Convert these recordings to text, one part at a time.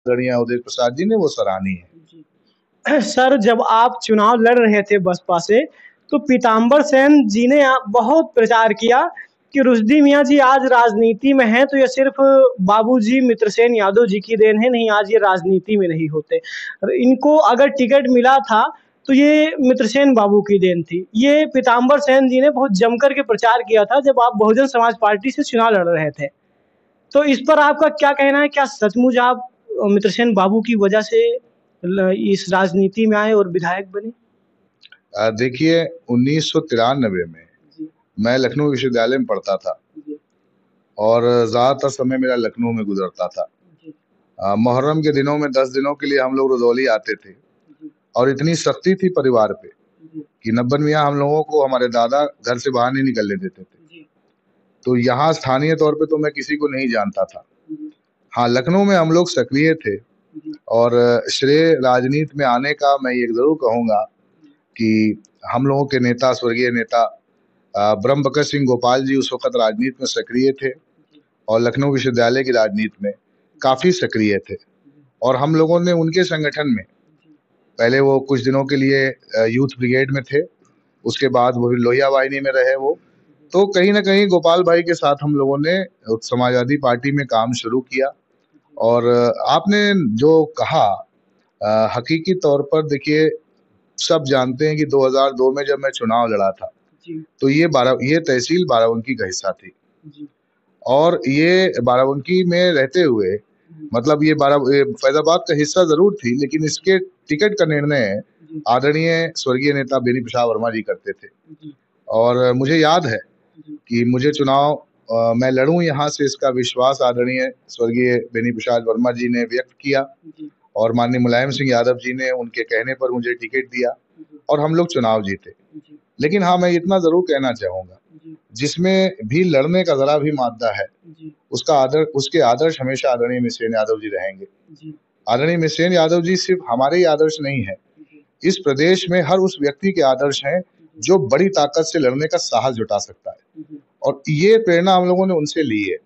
आदरणीय उदय प्रसाद जी ने, वो सराहनीय है। सर, जब आप चुनाव लड़ रहे थे बसपा से, तो पीताम्बर सेन जी ने बहुत प्रचार किया कि रुश्दी मियाँ जी आज राजनीति में हैं, तो ये सिर्फ बाबूजी मित्रसेन यादव जी की देन है, नहीं आज ये राजनीति में नहीं होते। इनको अगर टिकट मिला था, तो ये मित्रसेन बाबू की देन थी। ये पीताम्बर सेन जी ने बहुत जमकर के प्रचार किया था जब आप बहुजन समाज पार्टी से चुनाव लड़ रहे थे। तो इस पर आपका क्या कहना है? क्या सचमुच आप मित्रसेन बाबू की वजह से इस राजनीति में आए और विधायक बने? देखिए, 1993 में मैं लखनऊ विश्वविद्यालय में पढ़ता था और ज़्यादातर समय मेरा लखनऊ में गुजरता था। मुहर्रम के दिनों में 10 दिनों के लिए हम लोग रुदौली आते थे और इतनी सख्ती थी परिवार पे कि नब्बन मियाँ हम लोगों को, हमारे दादा घर से बाहर नहीं निकलने देते थे। तो यहाँ स्थानीय तौर पे तो मैं किसी को नहीं जानता था। हाँ, लखनऊ में हम लोग सक्रिय थे और श्रेय राजनीति में आने का मैं ये ज़रूर कहूँगा कि हम लोगों के नेता, स्वर्गीय नेता ब्रह्म बकत सिंह गोपाल जी उस वक़्त राजनीति में सक्रिय थे और लखनऊ विश्वविद्यालय की राजनीति में काफ़ी सक्रिय थे और हम लोगों ने उनके संगठन में, पहले वो कुछ दिनों के लिए यूथ ब्रिगेड में थे, उसके बाद वो लोहिया वाहिनी में रहे वो। तो कहीं न कहीं गोपाल भाई के साथ हम लोगों ने समाजवादी पार्टी में काम शुरू किया और आपने जो कहा, हकीकी तौर पर देखिए, सब जानते हैं कि 2002 में जब मैं चुनाव लड़ा था, तो ये तहसील बाराबंकी का हिस्सा थी और ये बाराबंकी में रहते हुए, मतलब ये फैजाबाद का हिस्सा ज़रूर थी, लेकिन इसके टिकट का निर्णय आदरणीय स्वर्गीय नेता बेनी प्रसाद वर्मा जी करते थे। और मुझे याद है कि मुझे चुनाव मैं लड़ूं यहाँ से, इसका विश्वास आदरणीय स्वर्गीय बेनी प्रसाद वर्मा जी ने व्यक्त किया और माननीय मुलायम सिंह यादव जी ने उनके कहने पर मुझे टिकट दिया और हम लोग चुनाव जीते। लेकिन हाँ, मैं इतना ज़रूर कहना चाहूँगा, जिसमें भी लड़ने का ज़रा भी मादा है, उसके आदर्श हमेशा आदरणीय मित्रसेन यादव जी रहेंगे। आदरणीय मित्रसेन यादव जी सिर्फ हमारे ही आदर्श नहीं है, इस प्रदेश में हर उस व्यक्ति के आदर्श हैं जो बड़ी ताकत से लड़ने का साहस जुटा सकता है और ये प्रेरणा हम लोगों ने उनसे ली है।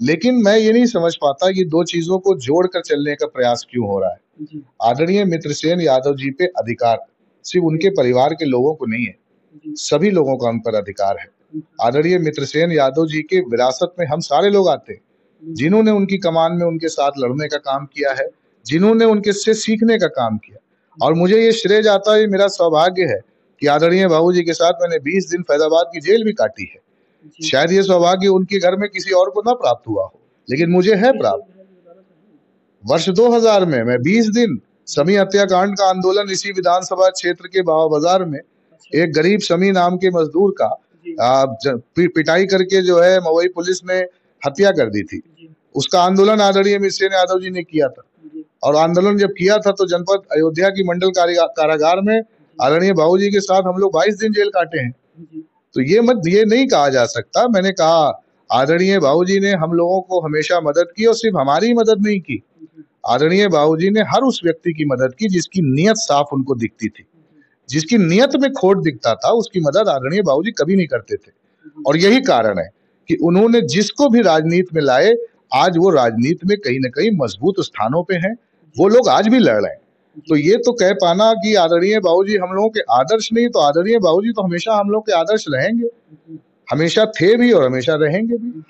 लेकिन मैं ये नहीं समझ पाता कि दो चीज़ों को जोड़कर चलने का प्रयास क्यों हो रहा है। आदरणीय मित्रसेन यादव जी पे अधिकार सिर्फ उनके परिवार के लोगों को नहीं है, सभी लोगों का उन पर अधिकार है। आदरणीय मित्रसेन यादव जी के विरासत में हम सारे लोग आते हैं, जिन्होंने उनकी कमान में उनके साथ लड़ने का काम किया है, जिन्होंने उनके से सीखने का काम किया। और मुझे ये श्रेय जाता है, मेरा सौभाग्य है कि आदरणीय बाबूजी के साथ मैंने 20 दिन फैजाबाद की जेल भी काटी है। शायद ये सौभाग्य उनके घर में किसी और को ना प्राप्त हुआ हो, लेकिन मुझे है प्राप्त। वर्ष 2000 में मैं 20 दिन समी हत्याकांड का आंदोलन इसी विधानसभा क्षेत्र के बाबा बाजार में एक गरीब समी नाम के मजदूर का पिटाई करके जो है मवई पुलिस ने हत्या कर दी थी। उसका आंदोलन आदरणीय मित्रसेन यादव जी ने किया था और आंदोलन जब किया था तो जनपद अयोध्या की मंडल कारागार में आदरणीय बाबूजी के साथ हम लोग 22 दिन जेल काटे हैं। तो ये नहीं कहा जा सकता। मैंने कहा आदरणीय बाबूजी ने हम लोगों को हमेशा मदद की और सिर्फ हमारी मदद नहीं की, आदरणीय बाबूजी ने हर उस व्यक्ति की मदद की जिसकी नीयत साफ उनको दिखती थी। जिसकी नीयत में खोट दिखता था उसकी मदद आदरणीय बाबूजी कभी नहीं करते थे और यही कारण है कि उन्होंने जिसको भी राजनीति में लाए, आज वो राजनीति में कहीं ना कहीं मजबूत स्थानों पे हैं, वो लोग आज भी लड़ रहे हैं। तो ये तो कह पाना कि आदरणीय बाबूजी हम लोगों के आदर्श नहीं, तो आदरणीय बाबूजी तो हमेशा हम लोग के आदर्श रहेंगे, हमेशा थे भी और हमेशा रहेंगे भी।